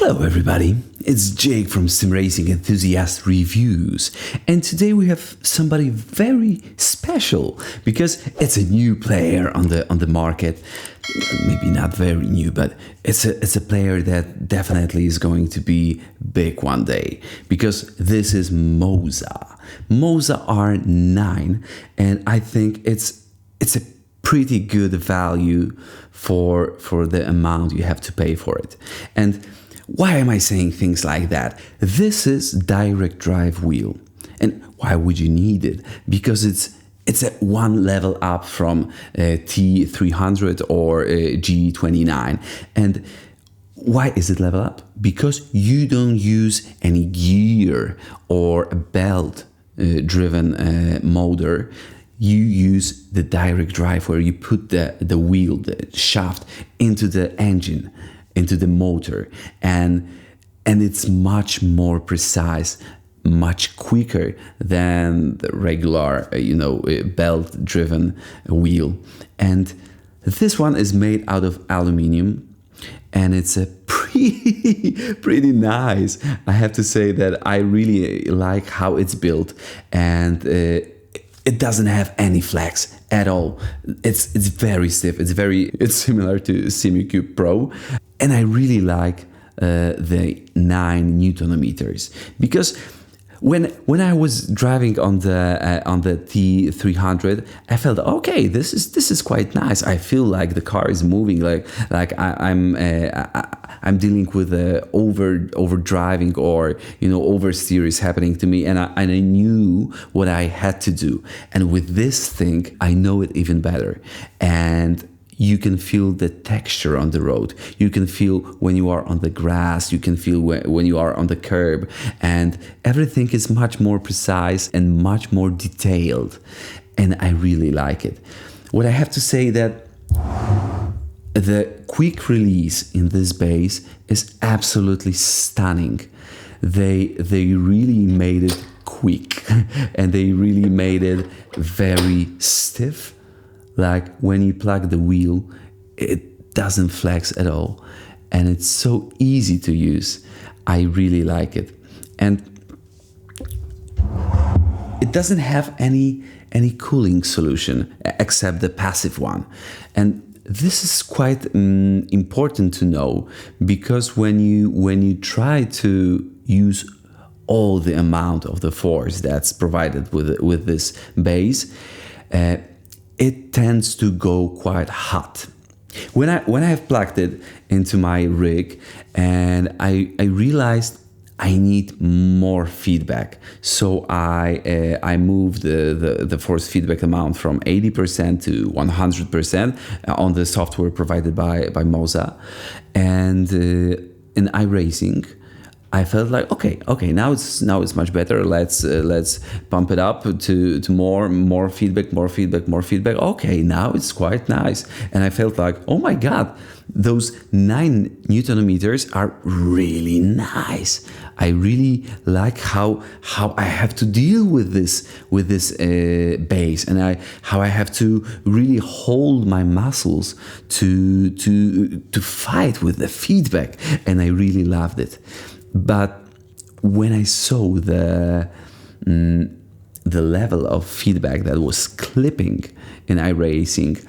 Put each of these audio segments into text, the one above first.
Hello everybody, it's Jake from Simracing Enthusiast Reviews, and today we have somebody very special because it's a new player on the market. Maybe not very new, but it's a player that definitely is going to be big one day, because this is Moza R9, and I think it's a pretty good value for the amount you have to pay for it. And why am I saying things like that? This is direct drive wheel. And why would you need it? Because it's a one level up from T300 or G29. And why is it level up? Because you don't use any gear or a belt driven motor. You use the direct drive, where you put the wheel, the shaft, into the engine, into the motor, and it's much more precise, much quicker than the regular belt driven wheel. And this one is made out of aluminum, and it's a pretty nice. I have to say that I really like how it's built, and it doesn't have any flex at all. It's very stiff. It's similar to SimRacing Pro, and I really like the 9 Newton meters, because when I was driving on the T300, I felt, okay, this is quite nice. I feel like the car is moving, like I'm dealing with over driving, or oversteer is happening to me, and I knew what I had to do. And with this thing, I know it even better. And you can feel the texture on the road. You can feel when you are on the grass. You can feel when you are on the curb. And everything is much more precise and much more detailed. And I really like it. What I have to say that the quick release in this base is absolutely stunning. They really made it quick, and they really made it very stiff. Like when you plug the wheel, it doesn't flex at all, and it's so easy to use. I really like it, and it doesn't have any cooling solution except the passive one. And this is quite important to know, because when you try to use all the amount of the force that's provided with this base, it tends to go quite hot. When I have plugged it into my rig, and I realized I need more feedback, so I moved the force feedback amount from 80% to 100% on the software provided by Moza. And in iRacing, I felt like, okay, now it's much better. Let's pump it up to more feedback. Okay, now it's quite nice. And I felt like, oh my God, those 9 Newton meters are really nice. I really like how I have to deal with this base, and how I have to really hold my muscles to fight with the feedback, and I really loved it. But when I saw the level of feedback that was clipping in iRacing,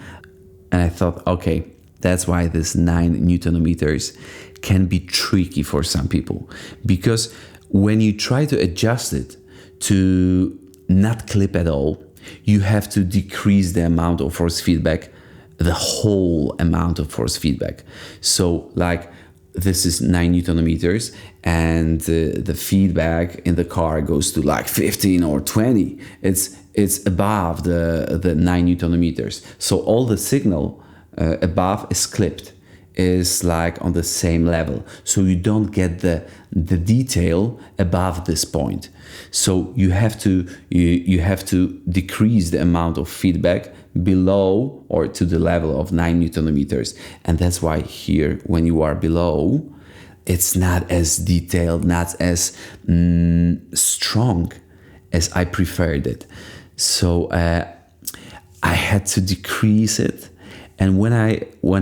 and I thought, okay, that's why this 9 Newton meters can be tricky for some people, because when you try to adjust it to not clip at all, you have to decrease the amount of force feedback, the whole amount of force feedback. So like, this is 9 Newton meters, and the feedback in the car goes to like 15 or 20. It's above the 9 Newton meters. So all the signal above is clipped, is like on the same level. So you don't get the detail above this point. So you have to decrease the amount of feedback below or to the level of 9 Newton meters. And that's why here, when you are below, it's not as detailed, not as strong as I preferred it. So I had to decrease it. And when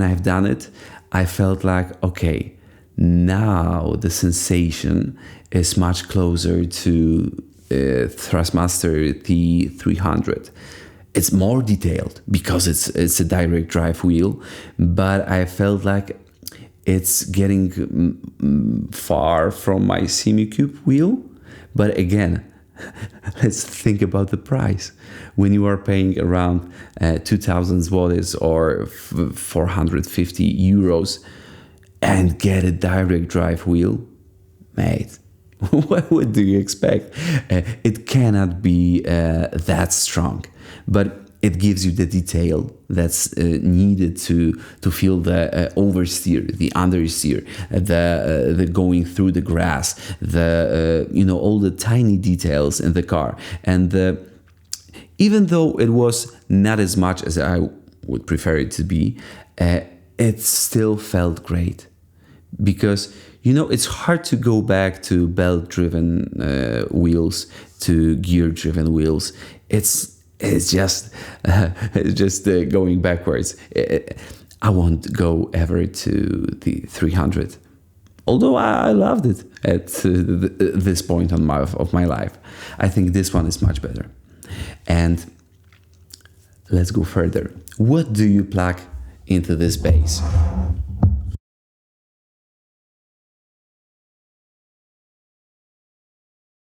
I've done it, I felt like, okay, now the sensation is much closer to Thrustmaster T300. It's more detailed because it's a direct drive wheel, but I felt like it's getting far from my Simicube wheel. But again, let's think about the price. When you are paying around 2,000 zlotys or 450 euros and get a direct drive wheel, mate, what do you expect? It cannot be that strong, but it gives you the detail that's needed to feel the oversteer, the understeer, the going through the grass, the all the tiny details in the car. And even though it was not as much as I would prefer it to be, it still felt great. Because it's hard to go back to belt-driven wheels, to gear-driven wheels. It's just going backwards. I won't go ever to the 300, although I loved it at this point of my life. I think this one is much better. And let's go further. What do you plug into this base?